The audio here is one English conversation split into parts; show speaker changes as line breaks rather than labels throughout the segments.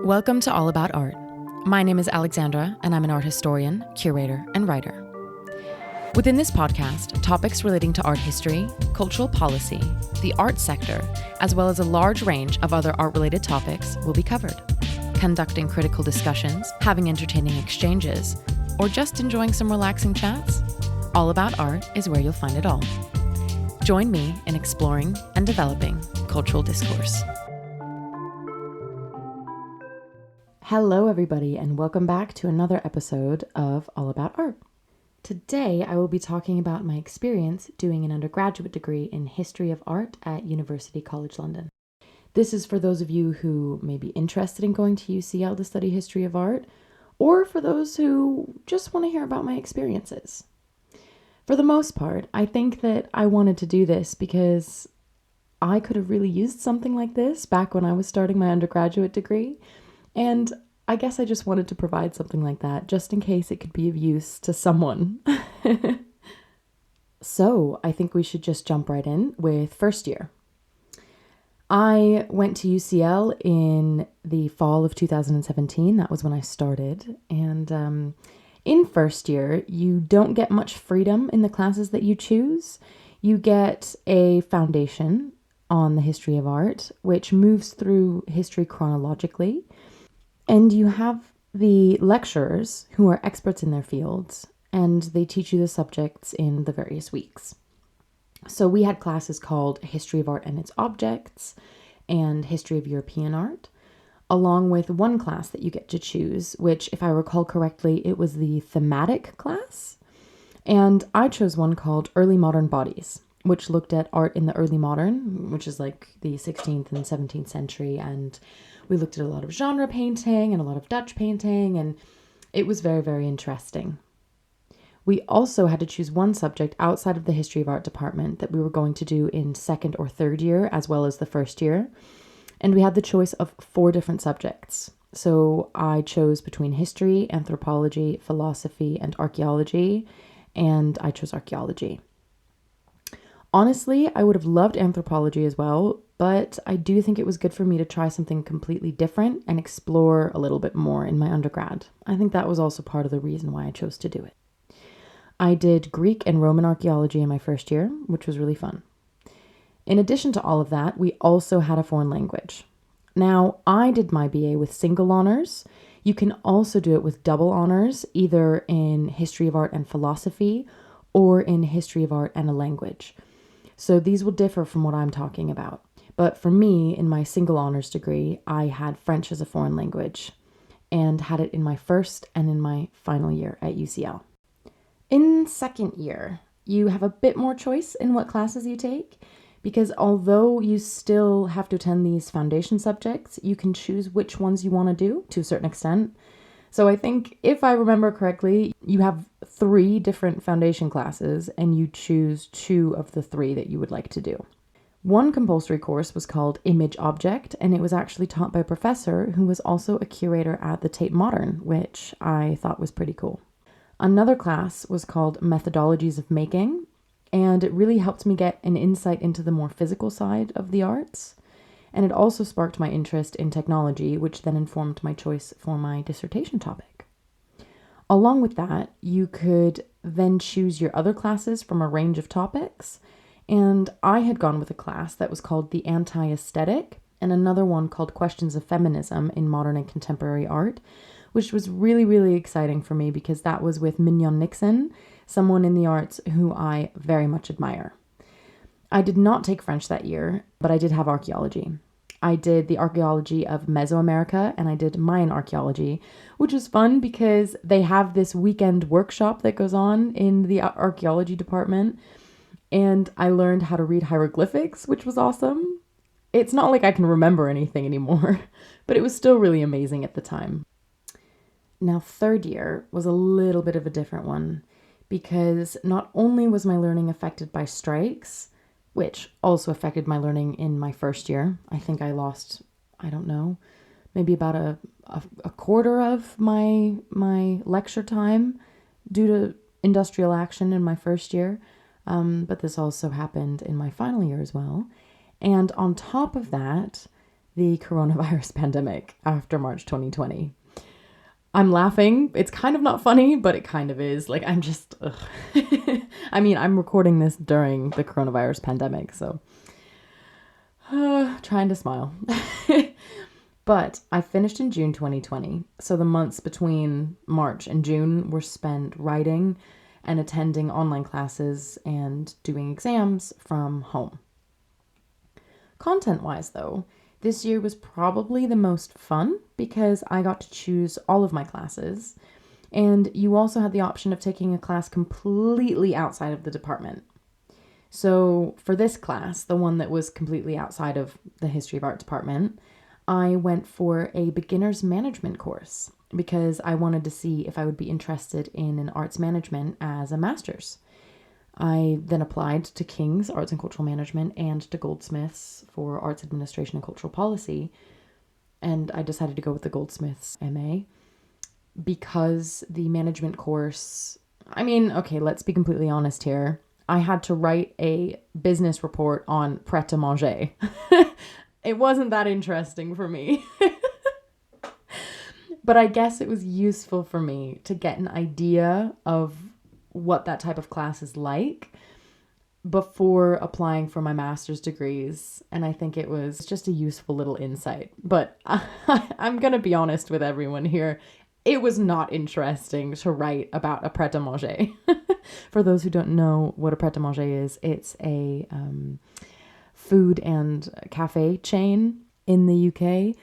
Welcome to All About Art. My name is Alexandra, and I'm an art historian, curator, and writer. Within this podcast, topics relating to art history, cultural policy, the art sector, as well as a large range of other art-related topics will be covered. Conducting critical discussions, having entertaining exchanges, or just enjoying some relaxing chats, All About Art is where you'll find it all. Join me in exploring and developing cultural discourse. Hello, everybody, and welcome back to another episode of All About Art. Today, I will be talking about my experience doing an undergraduate degree in History of Art at University College London. This is for those of you who may be interested in going to UCL to study History of Art, or for those who just want to hear about my experiences. For the most part, I think that I wanted to do this because I could have really used something like this back when I was starting my undergraduate degree. And I guess I just wanted to provide something like that just in case it could be of use to someone. So I think we should just jump right in with first year. I went to UCL in the fall of 2017. That was when I started. And in first year, you don't get much freedom in the classes that you choose. You get a foundation on the history of art, which moves through history chronologically. And you have the lecturers who are experts in their fields, and they teach you the subjects in the various weeks. So we had classes called History of Art and its Objects and History of European Art, along with one class that you get to choose, which, if I recall correctly, it was the thematic class. And I chose one called Early Modern Bodies, which looked at art in the early modern, which is like the 16th and 17th century, and we looked at a lot of genre painting and a lot of Dutch painting, and it was very, very interesting. We also had to choose one subject outside of the History of Art department that we were going to do in second or third year, as well as the first year. And we had the choice of 4 different subjects. So I chose between history, anthropology, philosophy, and archaeology, and I chose archaeology. Honestly, I would have loved anthropology as well, but I do think it was good for me to try something completely different and explore a little bit more in my undergrad. I think that was also part of the reason why I chose to do it. I did Greek and Roman archaeology in my first year, which was really fun. In addition to all of that, we also had a foreign language. Now, I did my BA with single honors. You can also do it with double honors, either in History of Art and Philosophy or in History of Art and a Language. So these will differ from what I'm talking about. But for me, in my single honors degree, I had French as a foreign language and had it in my first and in my final year at UCL. In second year, you have a bit more choice in what classes you take, because although you still have to attend these foundation subjects, you can choose which ones you want to do to a certain extent. So I think, if I remember correctly, you have 3 different foundation classes and you choose 2 of the 3 that you would like to do. One compulsory course was called Image Object, and it was actually taught by a professor who was also a curator at the Tate Modern, which I thought was pretty cool. Another class was called Methodologies of Making, and it really helped me get an insight into the more physical side of the arts. And it also sparked my interest in technology, which then informed my choice for my dissertation topic. Along with that, you could then choose your other classes from a range of topics. And I had gone with a class that was called The Anti-Aesthetic, and another one called Questions of Feminism in Modern and Contemporary Art, which was really, really exciting for me because that was with Mignon Nixon, someone in the arts who I very much admire. I did not take French that year, but I did have archaeology. I did the archaeology of Mesoamerica, and I did Mayan archaeology, which was fun because they have this weekend workshop that goes on in the archaeology department, and I learned how to read hieroglyphics, which was awesome. It's not like I can remember anything anymore, but it was still really amazing at the time. Now, third year was a little bit of a different one because not only was my learning affected by strikes, which also affected my learning in my first year. I think I lost, maybe about a quarter of my lecture time due to industrial action in my first year. But this also happened in my final year as well. And on top of that, the coronavirus pandemic after March 2020. I'm laughing. It's kind of not funny, but it kind of is. Like, I'm just, ugh. I mean, I'm recording this during the coronavirus pandemic, so trying to smile. But I finished in June 2020, so the months between March and June were spent writing and attending online classes and doing exams from home. Content-wise, though, this year was probably the most fun because I got to choose all of my classes, and you also had the option of taking a class completely outside of the department. So for this class, the one that was completely outside of the History of Art department, I went for a beginner's management course because I wanted to see if I would be interested in an arts management as a master's. I then applied to King's Arts and Cultural Management and to Goldsmiths for Arts Administration and Cultural Policy, and I decided to go with the Goldsmiths MA because the management course, I mean, okay, let's be completely honest here. I had to write a business report on pret-a-manger. It wasn't that interesting for me. But I guess it was useful for me to get an idea of what that type of class is like before applying for my master's degrees. And I think it was just a useful little insight. But I'm going to be honest with everyone here. It was not interesting to write about a pret-a-manger. For those who don't know what a pret-a-manger is, it's a food and cafe chain in the UK.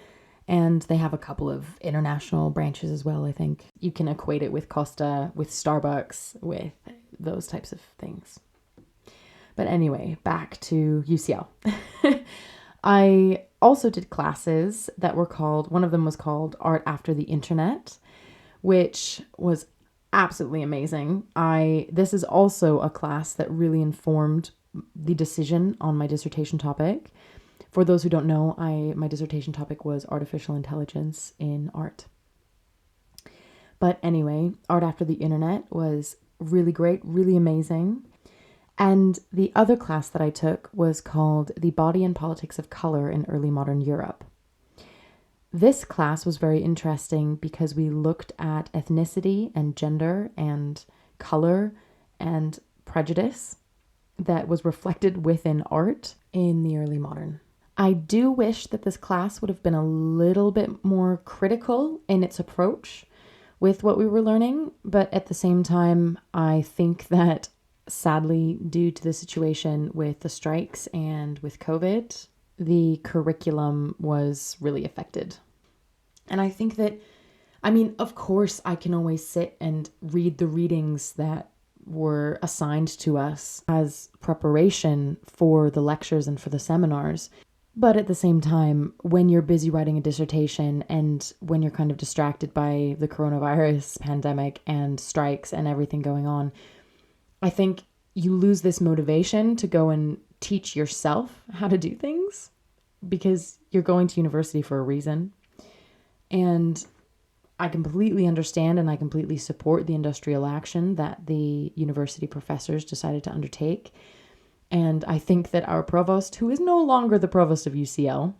And they have a couple of international branches as well, I think. You can equate it with Costa, with Starbucks, with those types of things. But anyway, back to UCL. I also did classes that were called, one of them was called Art After the Internet, which was absolutely amazing. This is also a class that really informed the decision on my dissertation topic. For those who don't know, my dissertation topic was artificial intelligence in art. But anyway, Art After the Internet was really great, really amazing. And the other class that I took was called The Body and Politics of Color in Early Modern Europe. This class was very interesting because we looked at ethnicity and gender and color and prejudice that was reflected within art in the early modern. I do wish that this class would have been a little bit more critical in its approach with what we were learning, but at the same time, I think that sadly, due to the situation with the strikes and with COVID, the curriculum was really affected. And I think that, I mean, of course, I can always sit and read the readings that were assigned to us as preparation for the lectures and for the seminars. But at the same time, when you're busy writing a dissertation and when you're kind of distracted by the coronavirus pandemic and strikes and everything going on, I think you lose this motivation to go and teach yourself how to do things because you're going to university for a reason. And I completely understand and I completely support the industrial action that the university professors decided to undertake. And I think that our provost, who is no longer the provost of UCL,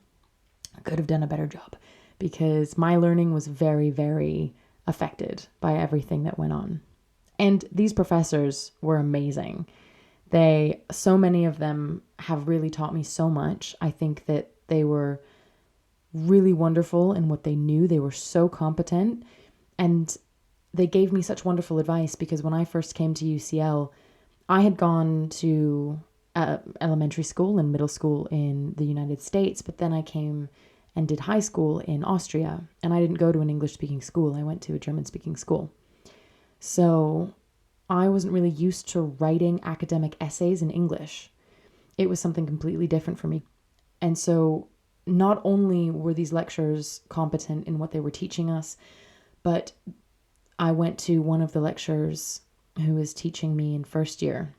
could have done a better job because my learning was very, very affected by everything that went on. And these professors were amazing. So many of them have really taught me so much. I think that they were really wonderful in what they knew. They were so competent and they gave me such wonderful advice because when I first came to UCL, I had gone to elementary school and middle school in the United States, but then I came and did high school in Austria, and I didn't go to an English-speaking school. I went to a German-speaking school. So I wasn't really used to writing academic essays in English. It was something completely different for me. And so not only were these lecturers competent in what they were teaching us, but I went to one of the lecturers who was teaching me in first year,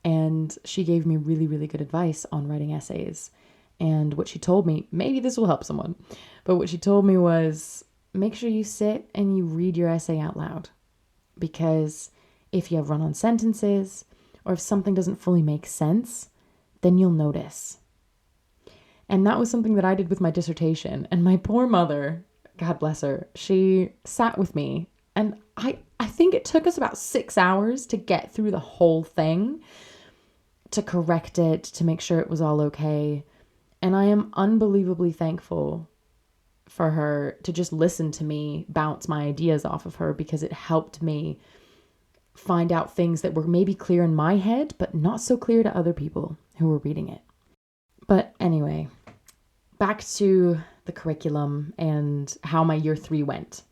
and she gave me really, really good advice on writing essays. And what she told me, maybe this will help someone, but what she told me was make sure you sit and you read your essay out loud. Because if you have run-on sentences or if something doesn't fully make sense, then you'll notice. And that was something that I did with my dissertation. And my poor mother, God bless her, she sat with me. And I think it took us about 6 hours to get through the whole thing, to correct it, to make sure it was all okay. And I am unbelievably thankful for her to just listen to me bounce my ideas off of her, because it helped me find out things that were maybe clear in my head, but not so clear to other people who were reading it. But anyway, back to the curriculum and how my year 3 went.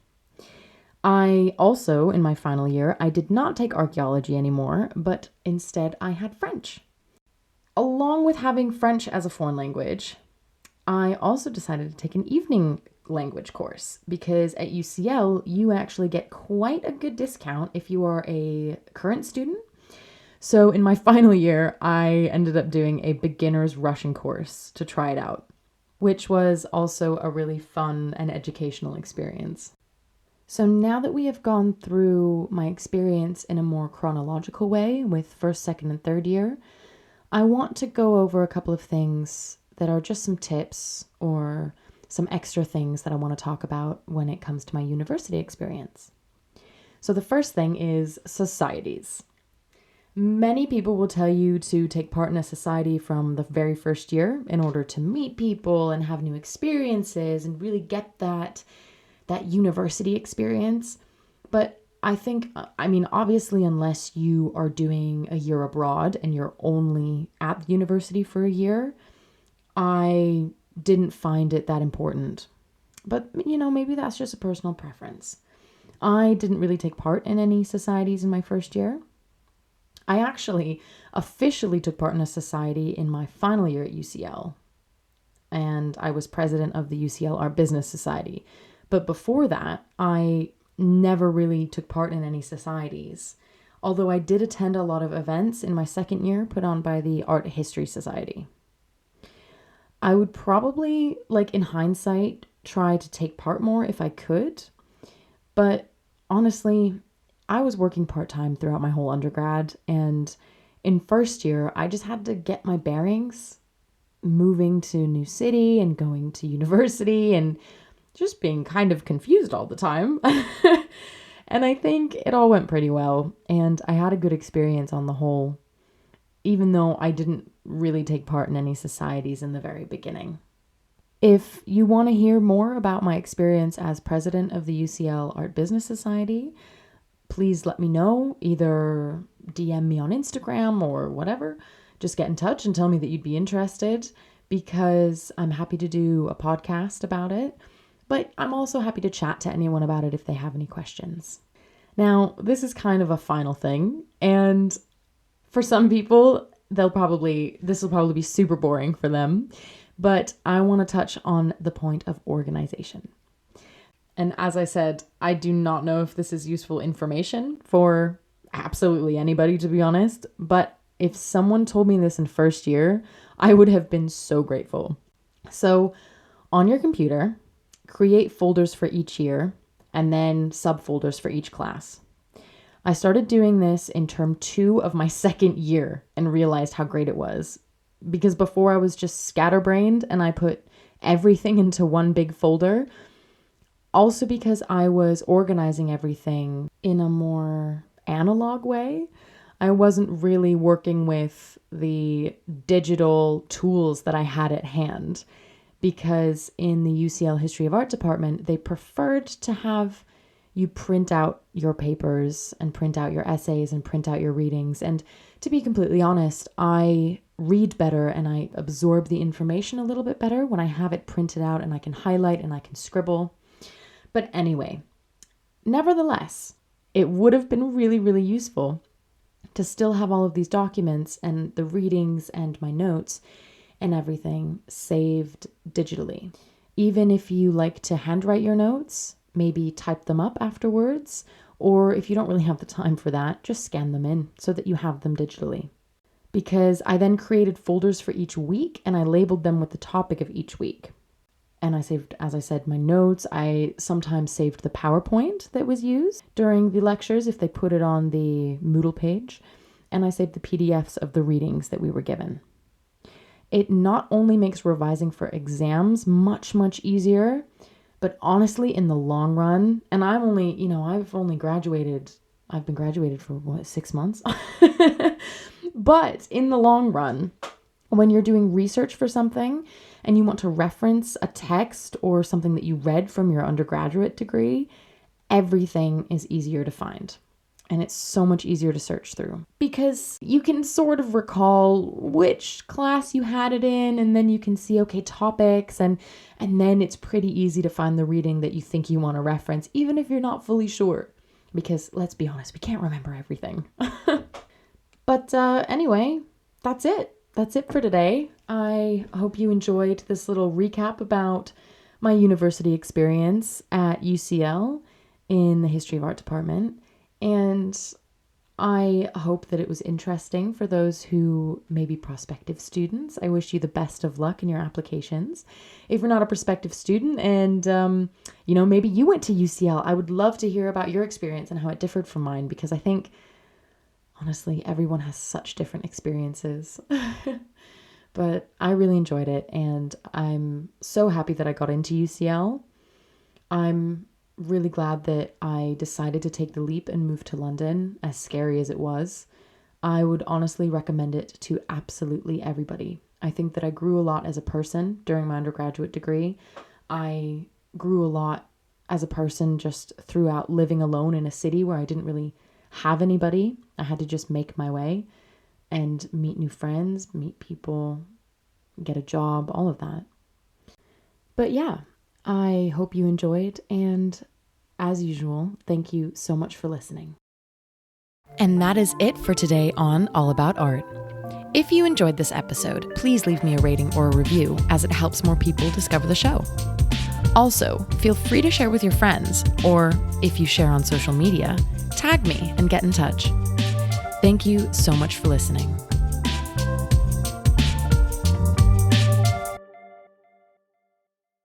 I also, in my final year, I did not take archaeology anymore, but instead I had French. Along with having French as a foreign language, I also decided to take an evening language course, because at UCL, you actually get quite a good discount if you are a current student. So in my final year, I ended up doing a beginner's Russian course to try it out, which was also a really fun and educational experience. So now that we have gone through my experience in a more chronological way with first, second, and third year, I want to go over a couple of things that are just some tips or some extra things that I want to talk about when it comes to my university experience. So the first thing is societies. Many people will tell you to take part in a society from the very first year in order to meet people and have new experiences and really get that university experience. But I think, obviously, unless you are doing a year abroad and you're only at the university for a year, I didn't find it that important. But, maybe that's just a personal preference. I didn't really take part in any societies in my first year. I actually officially took part in a society in my final year at UCL. And I was president of the UCL Art Business Society. But before that, I never really took part in any societies. Although I did attend a lot of events in my second year put on by the Art History Society. I would probably, in hindsight, try to take part more if I could. But honestly, I was working part-time throughout my whole undergrad. And in first year, I just had to get my bearings, moving to a new city and going to university and just being kind of confused all the time. And I think it all went pretty well. And I had a good experience on the whole, even though I didn't really take part in any societies in the very beginning. If you want to hear more about my experience as president of the UCL Art Business Society, please let me know. Either DM me on Instagram or whatever. Just get in touch and tell me that you'd be interested, because I'm happy to do a podcast about it. But I'm also happy to chat to anyone about it if they have any questions. Now, this is kind of a final thing, and for some people, this will probably be super boring for them, but I want to touch on the point of organization. And as I said, I do not know if this is useful information for absolutely anybody, to be honest, but if someone told me this in first year, I would have been so grateful. So on your computer, create folders for each year and then subfolders for each class. I started doing this in term 2 of my second year and realized how great it was, because before I was just scatterbrained and I put everything into one big folder. Also because I was organizing everything in a more analog way. I wasn't really working with the digital tools that I had at hand, because in the UCL History of Art department, they preferred to have you print out your papers and print out your essays and print out your readings. And to be completely honest, I read better and I absorb the information a little bit better when I have it printed out and I can highlight and I can scribble. But anyway, nevertheless, it would have been really, really useful to still have all of these documents and the readings and my notes and everything saved digitally. Even if you like to handwrite your notes, maybe type them up afterwards, or if you don't really have the time for that, just scan them in so that you have them digitally. Because I then created folders for each week and I labeled them with the topic of each week. And I saved, as I said, my notes. I sometimes saved the PowerPoint that was used during the lectures if they put it on the Moodle page. And I saved the PDFs of the readings that we were given. It not only makes revising for exams much, much easier, but honestly, in the long run, and I've been graduated for 6 months? But in the long run, when you're doing research for something and you want to reference a text or something that you read from your undergraduate degree, everything is easier to find. And it's so much easier to search through because you can sort of recall which class you had it in, and then you can see, okay, topics, and then it's pretty easy to find the reading that you think you want to reference, even if you're not fully sure. Because let's be honest, we can't remember everything. But anyway, that's it. That's it for today. I hope you enjoyed this little recap about my university experience at UCL in the History of Art department. And I hope that it was interesting for those who may be prospective students. I wish you the best of luck in your applications. If you're not a prospective student and, maybe you went to UCL, I would love to hear about your experience and how it differed from mine, because I think, honestly, everyone has such different experiences. But I really enjoyed it, and I'm so happy that I got into UCL. I'm really glad that I decided to take the leap and move to London, as scary as it was. I would honestly recommend it to absolutely everybody. I think that I grew a lot as a person during my undergraduate degree. I grew a lot as a person just throughout living alone in a city where I didn't really have anybody. I had to just make my way and meet new friends, meet people, get a job, all of that. But yeah, I hope you enjoyed, and as usual, thank you so much for listening. And that is it for today on All About Art. If you enjoyed this episode, please leave me a rating or a review, as it helps more people discover the show. Also, feel free to share with your friends, or if you share on social media, tag me and get in touch. Thank you so much for listening.